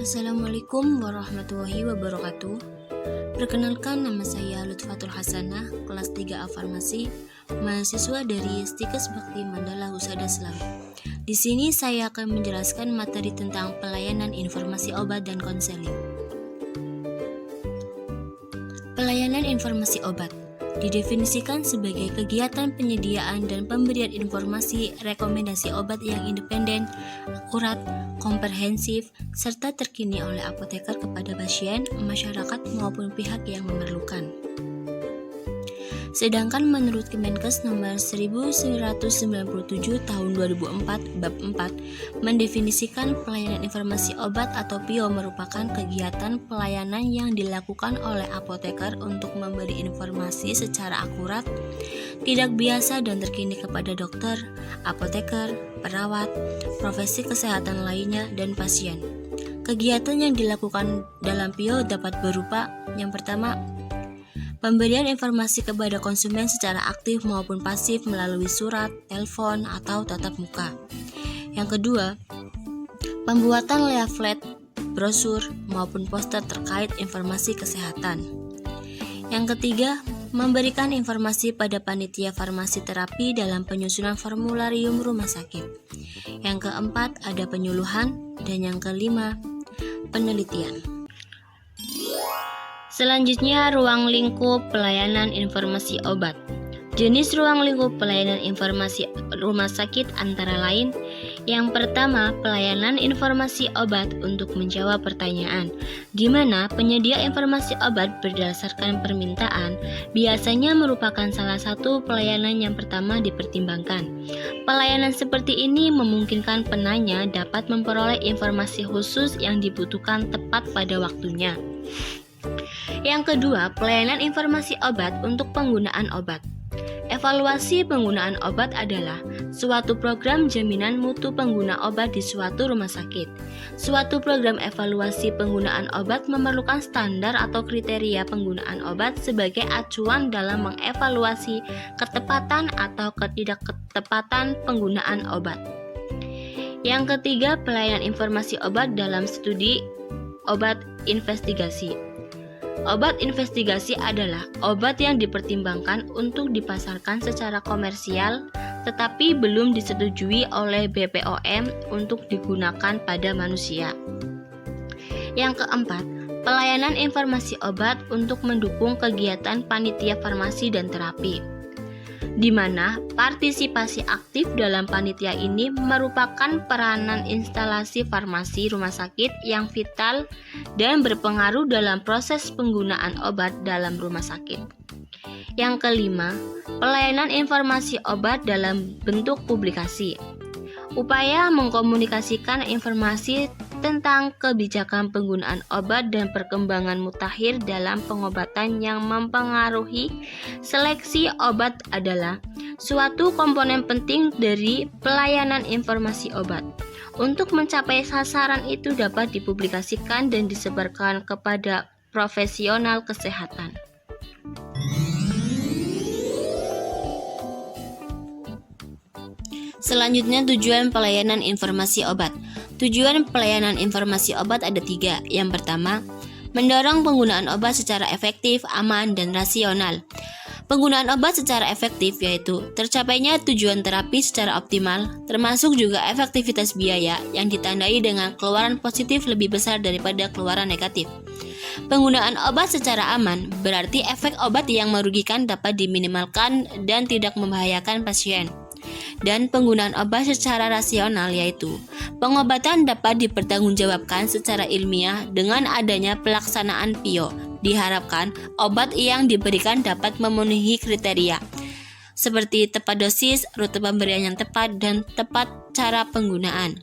Assalamualaikum warahmatullahi wabarakatuh. Perkenalkan, nama saya Lutfatul Hasanah, kelas 3A Farmasi, mahasiswa dari Stikes Bakti Mandala Husada Selam. Di sini saya akan menjelaskan materi tentang pelayanan informasi obat dan konseling. Pelayanan informasi obat didefinisikan sebagai kegiatan penyediaan dan pemberian informasi rekomendasi obat yang independen, akurat, komprehensif, serta terkini oleh apoteker kepada pasien, masyarakat maupun pihak yang memerlukan. Sedangkan menurut Kemenkes nomor 1997 tahun 2004 bab 4 mendefinisikan pelayanan informasi obat atau PIO merupakan kegiatan pelayanan yang dilakukan oleh apoteker untuk memberi informasi secara akurat, tidak biasa dan terkini kepada dokter, apoteker, perawat, profesi kesehatan lainnya, dan pasien. Kegiatan yang dilakukan dalam PIO dapat berupa: yang pertama, pemberian informasi kepada konsumen secara aktif maupun pasif melalui surat, telepon, atau tatap muka. Yang kedua, pembuatan leaflet, brosur, maupun poster terkait informasi kesehatan. Yang ketiga, memberikan informasi pada panitia farmasi terapi dalam penyusunan formularium rumah sakit. Yang keempat, ada penyuluhan. Dan yang kelima, penelitian. Selanjutnya, ruang lingkup pelayanan informasi obat. Jenis ruang lingkup pelayanan informasi rumah sakit antara lain: yang pertama, pelayanan informasi obat untuk menjawab pertanyaan, di mana penyedia informasi obat berdasarkan permintaan biasanya merupakan salah satu pelayanan yang pertama dipertimbangkan. Pelayanan seperti ini memungkinkan penanya dapat memperoleh informasi khusus yang dibutuhkan tepat pada waktunya. Yang kedua, pelayanan informasi obat untuk penggunaan obat. Evaluasi penggunaan obat adalah suatu program jaminan mutu pengguna obat di suatu rumah sakit. Suatu program evaluasi penggunaan obat memerlukan standar atau kriteria penggunaan obat sebagai acuan dalam mengevaluasi ketepatan atau ketidakketepatan penggunaan obat. Yang ketiga, pelayanan informasi obat dalam studi obat investigasi. Obat investigasi adalah obat yang dipertimbangkan untuk dipasarkan secara komersial tetapi belum disetujui oleh BPOM untuk digunakan pada manusia. Yang keempat, pelayanan informasi obat untuk mendukung kegiatan panitia farmasi dan terapi, di mana partisipasi aktif dalam panitia ini merupakan peranan instalasi farmasi rumah sakit yang vital dan berpengaruh dalam proses penggunaan obat dalam rumah sakit. Yang kelima, pelayanan informasi obat dalam bentuk publikasi. Upaya mengkomunikasikan informasi tentang kebijakan penggunaan obat dan perkembangan mutakhir dalam pengobatan yang mempengaruhi seleksi obat adalah suatu komponen penting dari pelayanan informasi obat. Untuk mencapai sasaran itu dapat dipublikasikan dan disebarkan kepada profesional kesehatan. Selanjutnya, tujuan pelayanan informasi obat. Tujuan pelayanan informasi obat ada 3. Yang pertama, mendorong penggunaan obat secara efektif, aman, dan rasional. Penggunaan obat secara efektif yaitu tercapainya tujuan terapi secara optimal, termasuk juga efektivitas biaya yang ditandai dengan keluaran positif lebih besar daripada keluaran negatif. Penggunaan obat secara aman berarti efek obat yang merugikan dapat diminimalkan dan tidak membahayakan pasien. Dan penggunaan obat secara rasional yaitu pengobatan dapat dipertanggungjawabkan secara ilmiah dengan adanya pelaksanaan PIO. Diharapkan obat yang diberikan dapat memenuhi kriteria seperti tepat dosis, rute pemberian yang tepat, dan tepat cara penggunaan.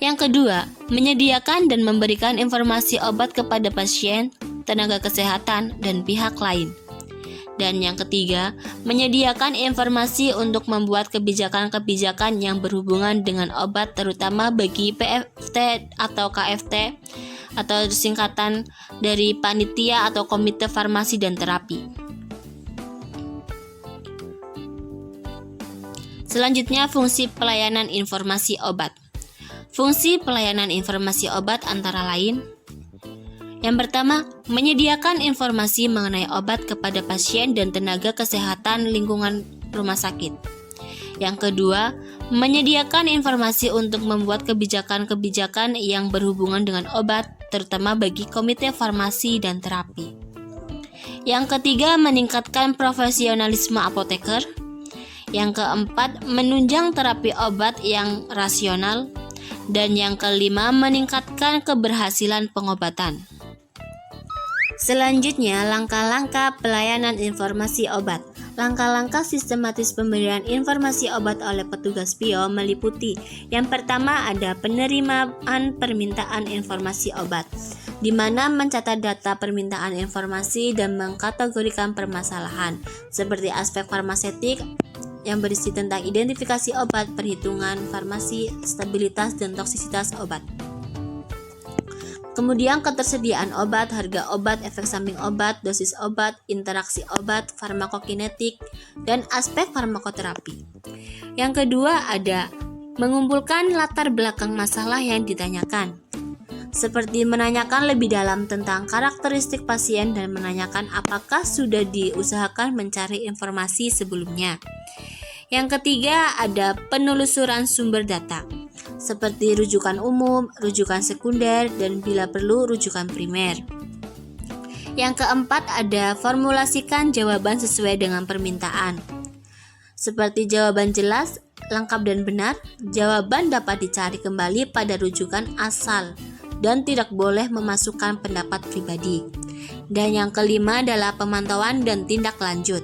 Yang kedua, menyediakan dan memberikan informasi obat kepada pasien, tenaga kesehatan, dan pihak lain. Dan yang ketiga, menyediakan informasi untuk membuat kebijakan-kebijakan yang berhubungan dengan obat, terutama bagi PFT atau KFT atau singkatan dari panitia atau komite farmasi dan terapi. Selanjutnya, fungsi pelayanan informasi obat. Fungsi pelayanan informasi obat antara lain: yang pertama, menyediakan informasi mengenai obat kepada pasien dan tenaga kesehatan lingkungan rumah sakit. Yang kedua, menyediakan informasi untuk membuat kebijakan-kebijakan yang berhubungan dengan obat, terutama bagi komite farmasi dan terapi. Yang ketiga, meningkatkan profesionalisme apoteker. Yang keempat, menunjang terapi obat yang rasional. Dan yang kelima, meningkatkan keberhasilan pengobatan. Selanjutnya, langkah-langkah pelayanan informasi obat. Langkah-langkah sistematis pemberian informasi obat oleh petugas PIO meliputi: yang pertama ada penerimaan permintaan informasi obat, di mana mencatat data permintaan informasi dan mengkategorikan permasalahan, seperti aspek farmaseutik yang berisi tentang identifikasi obat, perhitungan farmasi, stabilitas dan toksisitas obat. Kemudian ketersediaan obat, harga obat, efek samping obat, dosis obat, interaksi obat, farmakokinetik, dan aspek farmakoterapi. Yang kedua ada mengumpulkan latar belakang masalah yang ditanyakan, seperti menanyakan lebih dalam tentang karakteristik pasien dan menanyakan apakah sudah diusahakan mencari informasi sebelumnya. Yang ketiga ada penelusuran sumber data, seperti rujukan umum, rujukan sekunder, dan bila perlu rujukan primer. Yang keempat ada formulasikan jawaban sesuai dengan permintaan, seperti jawaban jelas, lengkap dan benar. Jawaban dapat dicari kembali pada rujukan asal dan tidak boleh memasukkan pendapat pribadi. Dan yang kelima adalah pemantauan dan tindak lanjut.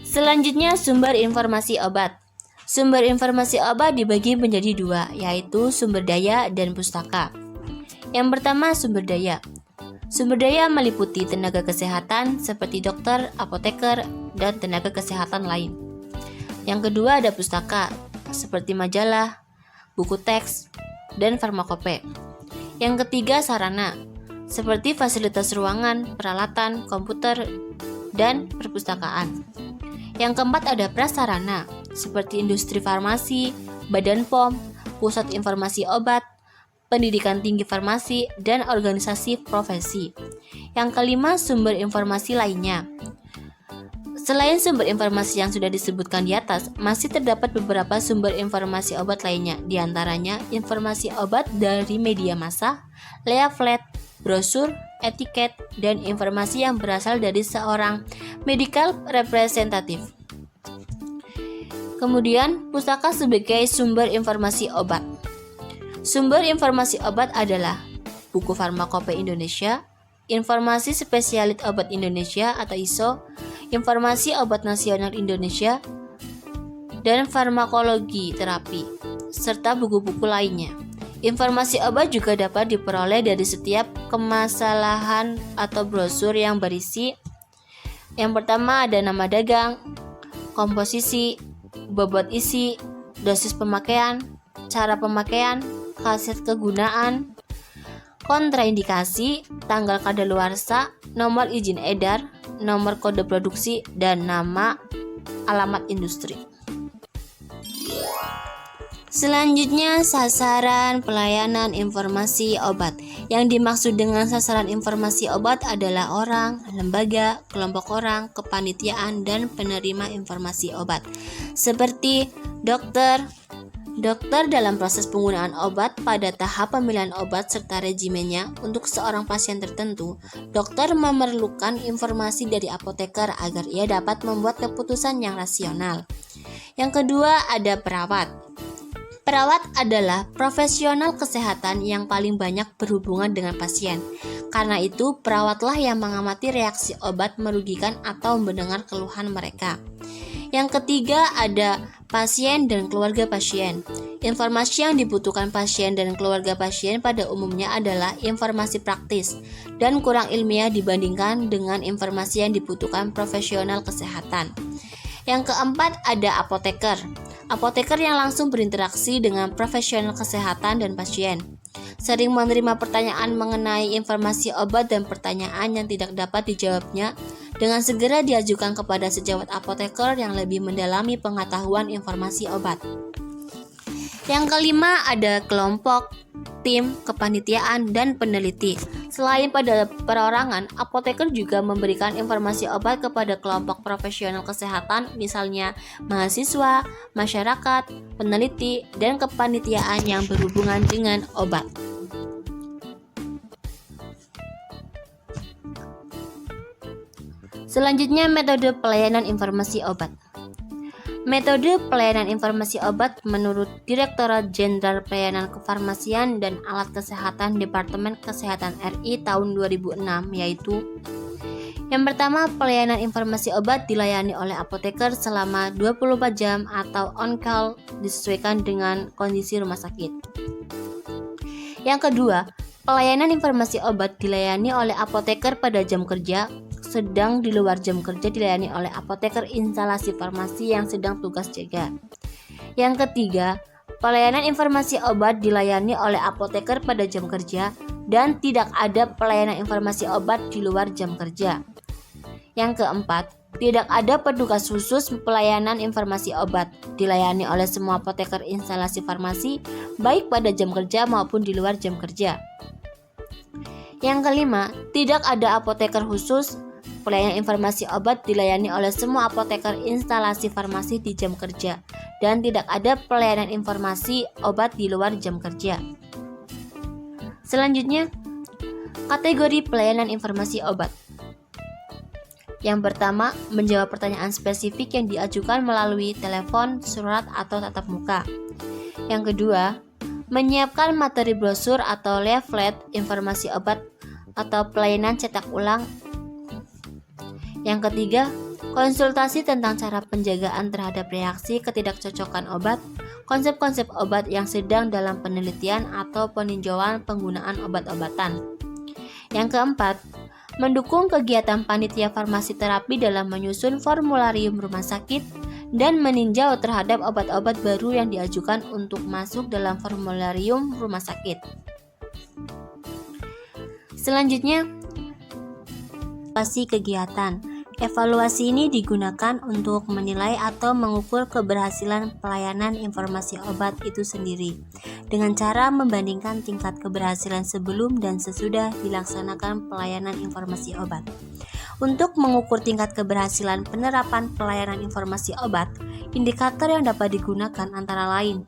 Selanjutnya, sumber informasi obat. Sumber informasi obat dibagi menjadi dua, yaitu sumber daya dan pustaka. Yang pertama, sumber daya. Sumber daya meliputi tenaga kesehatan seperti dokter, apoteker, dan tenaga kesehatan lain. Yang kedua ada pustaka, seperti majalah, buku teks, dan farmakope. Yang ketiga sarana, seperti fasilitas ruangan, peralatan, komputer, dan perpustakaan. Yang keempat ada prasarana, seperti industri farmasi, badan POM, pusat informasi obat, pendidikan tinggi farmasi, dan organisasi profesi. Yang kelima, sumber informasi lainnya. Selain sumber informasi yang sudah disebutkan di atas, masih terdapat beberapa sumber informasi obat lainnya, di antaranya informasi obat dari media massa, leaflet, brosur, etiket, dan informasi yang berasal dari seorang medical representative. Kemudian, pustaka sebagai sumber informasi obat. Sumber informasi obat adalah buku Farmakope Indonesia, Informasi Spesialit Obat Indonesia atau ISO, Informasi Obat Nasional Indonesia, dan Farmakologi Terapi, serta buku-buku lainnya. Informasi obat juga dapat diperoleh dari setiap kemasalahan atau brosur yang berisi: yang pertama ada nama dagang, komposisi, bobot isi, dosis pemakaian, cara pemakaian, khasiat kegunaan, kontraindikasi, tanggal kadaluarsa, nomor izin edar, nomor kode produksi, dan nama alamat industri. Selanjutnya, sasaran pelayanan informasi obat. Yang dimaksud dengan sasaran informasi obat adalah orang, lembaga, kelompok orang, kepanitiaan, dan penerima informasi obat. Seperti dokter dalam proses penggunaan obat pada tahap pemilihan obat serta regimennya untuk seorang pasien tertentu. Dokter memerlukan informasi dari apoteker agar ia dapat membuat keputusan yang rasional. Yang kedua ada perawat. Perawat adalah profesional kesehatan yang paling banyak berhubungan dengan pasien. Karena itu, perawatlah yang mengamati reaksi obat merugikan atau mendengar keluhan mereka. Yang ketiga ada pasien dan keluarga pasien. Informasi yang dibutuhkan pasien dan keluarga pasien pada umumnya adalah informasi praktis dan kurang ilmiah dibandingkan dengan informasi yang dibutuhkan profesional kesehatan. Yang keempat ada apoteker. Apoteker yang langsung berinteraksi dengan profesional kesehatan dan pasien. Sering menerima pertanyaan mengenai informasi obat dan pertanyaan yang tidak dapat dijawabnya dengan segera diajukan kepada sejawat apoteker yang lebih mendalami pengetahuan informasi obat. Yang kelima ada kelompok, tim, kepanitiaan, dan peneliti. Selain pada perorangan, apoteker juga memberikan informasi obat kepada kelompok profesional kesehatan, misalnya mahasiswa, masyarakat, peneliti, dan kepanitiaan yang berhubungan dengan obat. Selanjutnya, metode pelayanan informasi obat. Metode pelayanan informasi obat menurut Direktorat Jenderal Pelayanan Kefarmasian dan Alat Kesehatan Departemen Kesehatan RI tahun 2006, yaitu yang pertama, pelayanan informasi obat dilayani oleh apoteker selama 24 jam atau on call disesuaikan dengan kondisi rumah sakit. Yang kedua, pelayanan informasi obat dilayani oleh apoteker pada jam kerja, sedang di luar jam kerja dilayani oleh apoteker instalasi farmasi yang sedang tugas jaga. Yang ketiga, pelayanan informasi obat dilayani oleh apoteker pada jam kerja dan tidak ada pelayanan informasi obat di luar jam kerja. Yang keempat, tidak ada petugas khusus pelayanan informasi obat, dilayani oleh semua apoteker instalasi farmasi baik pada jam kerja maupun di luar jam kerja. Yang kelima, tidak ada apoteker khusus pelayanan informasi obat dilayani oleh semua apoteker instalasi farmasi di jam kerja dan tidak ada pelayanan informasi obat di luar jam kerja. Selanjutnya, kategori pelayanan informasi obat. Yang pertama, menjawab pertanyaan spesifik yang diajukan melalui telepon, surat, atau tatap muka. Yang kedua, menyiapkan materi brosur atau leaflet informasi obat atau pelayanan cetak ulang. Yang ketiga, konsultasi tentang cara penjagaan terhadap reaksi ketidakcocokan obat, konsep-konsep obat yang sedang dalam penelitian atau peninjauan penggunaan obat-obatan. Yang keempat, mendukung kegiatan panitia farmasi terapi dalam menyusun formularium rumah sakit dan meninjau terhadap obat-obat baru yang diajukan untuk masuk dalam formularium rumah sakit. Selanjutnya, evaluasi kegiatan. Evaluasi ini digunakan untuk menilai atau mengukur keberhasilan pelayanan informasi obat itu sendiri dengan cara membandingkan tingkat keberhasilan sebelum dan sesudah dilaksanakan pelayanan informasi obat. Untuk mengukur tingkat keberhasilan penerapan pelayanan informasi obat, indikator yang dapat digunakan antara lain: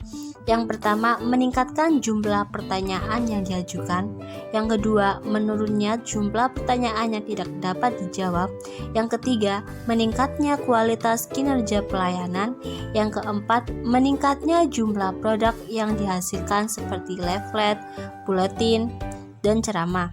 yang pertama, meningkatkan jumlah pertanyaan yang diajukan. Yang kedua, menurunnya jumlah pertanyaan yang tidak dapat dijawab. Yang ketiga, meningkatnya kualitas kinerja pelayanan. Yang keempat, meningkatnya jumlah produk yang dihasilkan seperti leaflet, buletin, dan ceramah.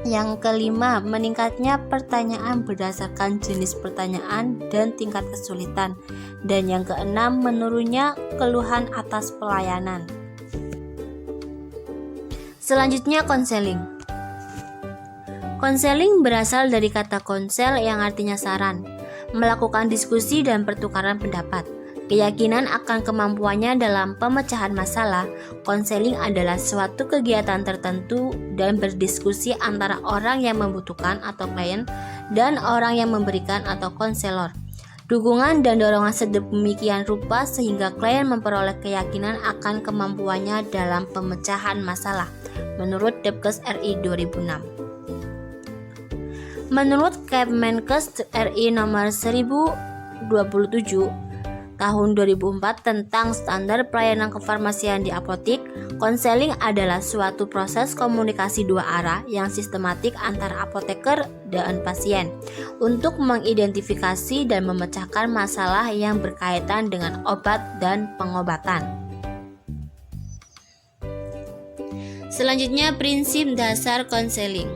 Yang kelima, meningkatnya pertanyaan berdasarkan jenis pertanyaan dan tingkat kesulitan. Dan yang keenam, menurunnya keluhan atas pelayanan. Selanjutnya, konseling. Konseling berasal dari kata konsel yang artinya saran, melakukan diskusi dan pertukaran pendapat. Keyakinan akan kemampuannya dalam pemecahan masalah. Konseling adalah suatu kegiatan tertentu dan berdiskusi antara orang yang membutuhkan atau klien dan orang yang memberikan atau konselor. Dukungan dan dorongan sedemikian rupa sehingga klien memperoleh keyakinan akan kemampuannya dalam pemecahan masalah, menurut Depkes RI 2006. Menurut Kemenkes RI nomor 1027 tahun 2004 tentang standar pelayanan kefarmasian di apotik, konseling adalah suatu proses komunikasi dua arah yang sistematik antara apoteker dan pasien untuk mengidentifikasi dan memecahkan masalah yang berkaitan dengan obat dan pengobatan. Selanjutnya, prinsip dasar konseling.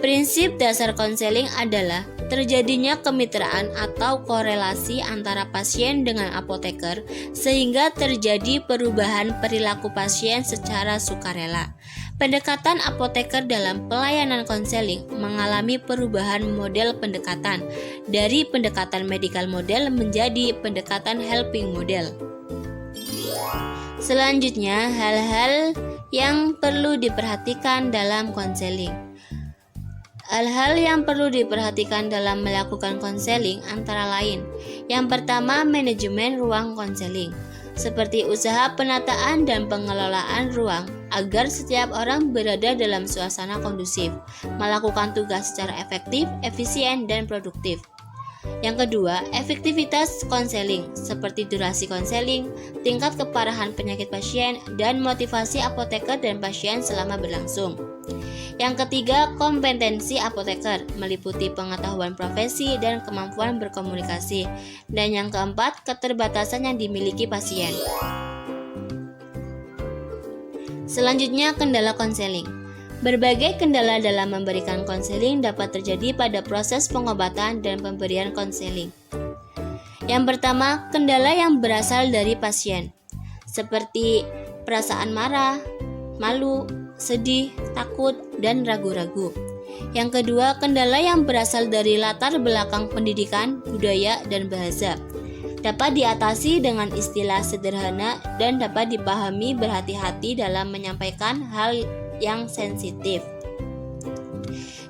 Prinsip dasar konseling adalah terjadinya kemitraan atau korelasi antara pasien dengan apoteker sehingga terjadi perubahan perilaku pasien secara sukarela. Pendekatan apoteker dalam pelayanan konseling mengalami perubahan model pendekatan dari pendekatan medical model menjadi pendekatan helping model. Selanjutnya, hal-hal yang perlu diperhatikan dalam konseling. Hal-hal yang perlu diperhatikan dalam melakukan konseling antara lain: yang pertama, manajemen ruang konseling. seperti usaha penataan dan pengelolaan ruang agar setiap orang berada dalam suasana kondusif, melakukan tugas secara efektif, efisien, dan produktif. Yang kedua, efektivitas konseling, seperti durasi konseling, tingkat keparahan penyakit pasien, dan motivasi apoteker dan pasien selama berlangsung. Yang ketiga, kompetensi apoteker, meliputi pengetahuan profesi dan kemampuan berkomunikasi. Dan yang keempat, keterbatasan yang dimiliki pasien. Selanjutnya, kendala konseling. Berbagai kendala dalam memberikan konseling dapat terjadi pada proses pengobatan dan pemberian konseling. Yang pertama, kendala yang berasal dari pasien, seperti perasaan marah, malu, sedih, takut, dan ragu-ragu. Yang kedua, kendala yang berasal dari latar belakang pendidikan, budaya, dan bahasa. Dapat diatasi dengan istilah sederhana dan dapat dipahami berhati-hati dalam menyampaikan hal yang sensitif.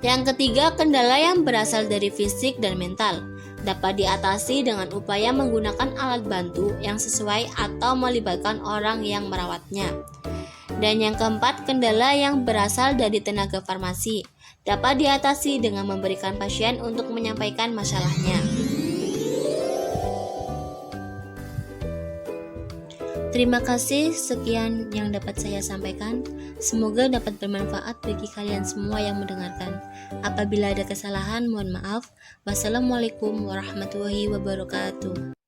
Yang ketiga, kendala yang berasal dari fisik dan mental. Dapat diatasi dengan upaya menggunakan alat bantu yang sesuai atau melibatkan orang yang merawatnya. Dan yang keempat, kendala yang berasal dari tenaga farmasi. Dapat diatasi dengan memberikan pasien untuk menyampaikan masalahnya. Terima kasih, sekian yang dapat saya sampaikan. Semoga dapat bermanfaat bagi kalian semua yang mendengarkan. Apabila ada kesalahan, mohon maaf. Wassalamualaikum warahmatullahi wabarakatuh.